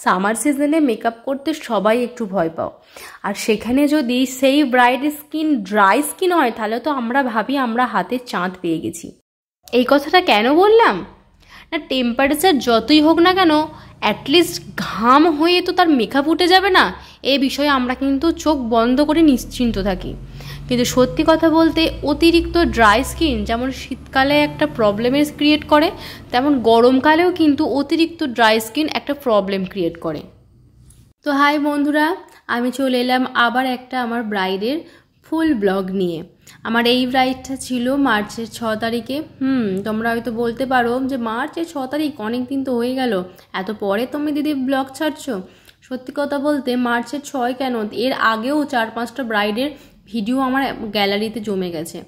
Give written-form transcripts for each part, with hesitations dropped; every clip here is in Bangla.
সামার সিজনে মেকআপ করতে সবাই একটু ভয় পাও, আর সেখানে যদি সেই ব্রাইডের স্কিন ড্রাই স্কিন হয় তাহলে তো আমরা ভাবি আমরা হাতে চাঁদ পেয়ে গেছি। এই কথাটা কেন বললাম না, টেম্পারেচার যতই হোক না কেন অ্যাটলিস্ট ঘাম হয়ে তো তার মেকআপ উঠে যাবে না, এই বিষয়ে আমরা কিন্তু চোখ বন্ধ করে নিশ্চিন্ত থাকি। কিন্তু সত্যি কথা বলতে অতিরিক্ত ড্রাই স্কিন যেমন শীতকালে একটা প্রবলেমের ক্রিয়েট করে, তেমন গরমকালেও কিন্তু অতিরিক্ত ড্রাই স্কিন একটা প্রবলেম ক্রিয়েট করে। তো হাই বন্ধুরা, আমি চলে এলাম আবার একটা আমার ব্রাইডের ফুল ব্লগ নিয়ে। আমার এই ব্রাইডটা ছিল মার্চের 6 তারিখে। তোমরা হয়তো বলতে পারো যে মার্চের 6 তারিখ অনেক দিন তো হয়ে গেল, এত পরে তুমি দিদি ব্লগ ছাড়ছো। সত্যি কথা বলতে মার্চের 6 কেন, এর আগেও 4-5টা ব্রাইডের ভিডিও আমার গ্যালারিতে জমে গেছে।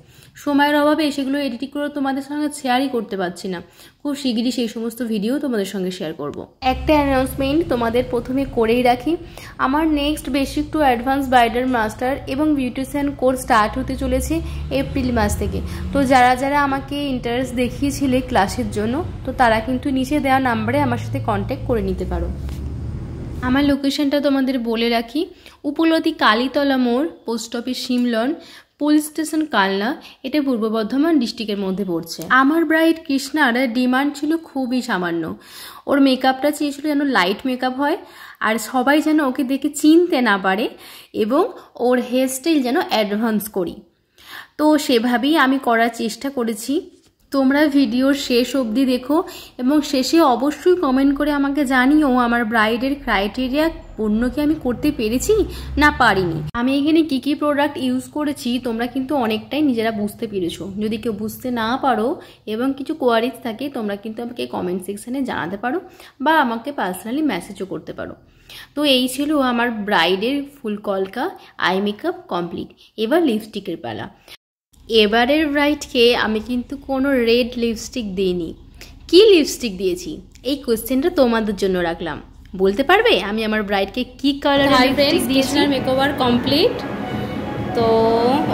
সময়ের অভাবে সেগুলো এডিটিং করে তোমাদের সঙ্গে শেয়ারই করতে পারছি না। খুব শিগগিরই সেই সমস্ত ভিডিও তোমাদের সঙ্গে শেয়ার করব। একটা অ্যানাউন্সমেন্ট তোমাদের প্রথমে করেই রাখি, আমার next basic to advance bridal master এবং বিউটিশিয়ান কোর্স স্টার্ট হতে চলেছে এপ্রিল মাস থেকে। তো যারা যারা আমাকে ইন্টারেস্ট দেখিয়েছিলে ক্লাসের জন্য, তো তারা কিন্তু নিচে দেওয়া নাম্বারে আমার সাথে কন্ট্যাক্ট করে নিতে পারো। আমার লোকেশনটা তোমাদের বলে রাখি, উপলতি কালীতলা মোড়, post office Shimlan, police station Kalna, এটা পূর্ব বর্ধমান ডিস্ট্রিক্টের মধ্যে পড়ছে। আমার ব্রাইড কৃষ্ণার ডিমান্ড ছিল খুবই সামান্য, ওর মেকআপটা চেয়েছিল যেন লাইট মেকআপ হয়, আর সবাই যেন ওকে দেখে চিনতে না পারে, এবং ওর হেয়ারস্টাইল যেন অ্যাডভান্স করি। তো সেভাবেই আমি করার চেষ্টা করেছি। তোমরা ভিডিওর শেষ অবধি দেখো এবং শেষে অবশ্যই কমেন্ট করে আমাকে জানিও আমার ব্রাইডের ক্রাইটেরিয়া পূর্ণ কি আমি করতে পেরেছি না পারিনি। আমি এখানে কি কি প্রোডাক্ট ইউজ করেছি তোমরা কিন্তু অনেকটাই নিজেরা বুঝতে পেরেছো। যদি কেউ বুঝতে না পারো এবং কিছু কোয়ারিজ থাকে তোমরা কিন্তু আমাকে কমেন্ট সেকশনে জানাতে পারো বা আমাকে পার্সোনালি মেসেজও করতে পারো। তো এই ছিল আমার ব্রাইডের ফুল কলকা আই মেকআপ কমপ্লিট। এবার লিপস্টিকের পালা। এবারের ব্রাইডকে আমি কিন্তু কোনো রেড লিপস্টিক দিইনি। কি লিপস্টিক দিয়েছি এই কোশ্চেনটা তোমাদের জন্য রাখলাম। বলতে পারবে আমি আমার ব্রাইডকে কি কালারের লিপস্টিক দিয়েছি? Makeover complete. তো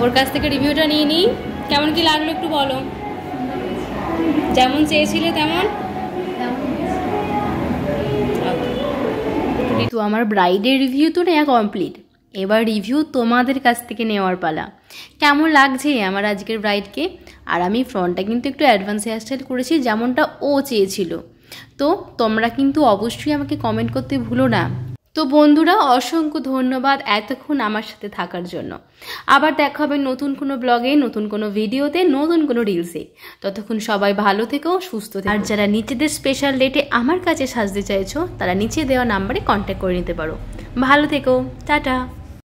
ওর কাছ থেকে রিভিউটা নিয়ে নিই, কেমন কি লাগলো একটু বলো। যেমন চেয়েছিলে তেমন? তো আমার ব্রাইডের রিভিউ তো নেওয়া কমপ্লিট, এবার রিভিউ তোমাদের কাছ থেকে নেওয়ার পালা। কেমন লাগছে আমার আজকের ব্রাইডকে? আর আমি ফ্রন্টটা কিন্তু একটু অ্যাডভান্স হেয়ারস্টাইল করেছি যেমনটা ও চেয়েছিল। তো তোমরা কিন্তু অবশ্যই আমাকে কমেন্ট করতে ভুলো না। তো বন্ধুরা, অসংখ্য ধন্যবাদ এতক্ষণ আমার সাথে থাকার জন্য। আবার দেখা হবে নতুন কোনো ব্লগে, নতুন কোনো ভিডিওতে, নতুন কোনো রিলসে। ততক্ষণ সবাই ভালো থেকো, সুস্থ থেকো। আর যারা নিজেদের স্পেশাল ডেটে আমার কাছে সাজতে চাইছো তারা নিচে দেওয়া নাম্বারে কন্ট্যাক্ট করে নিতে পারো। ভালো থেকো, টাটা।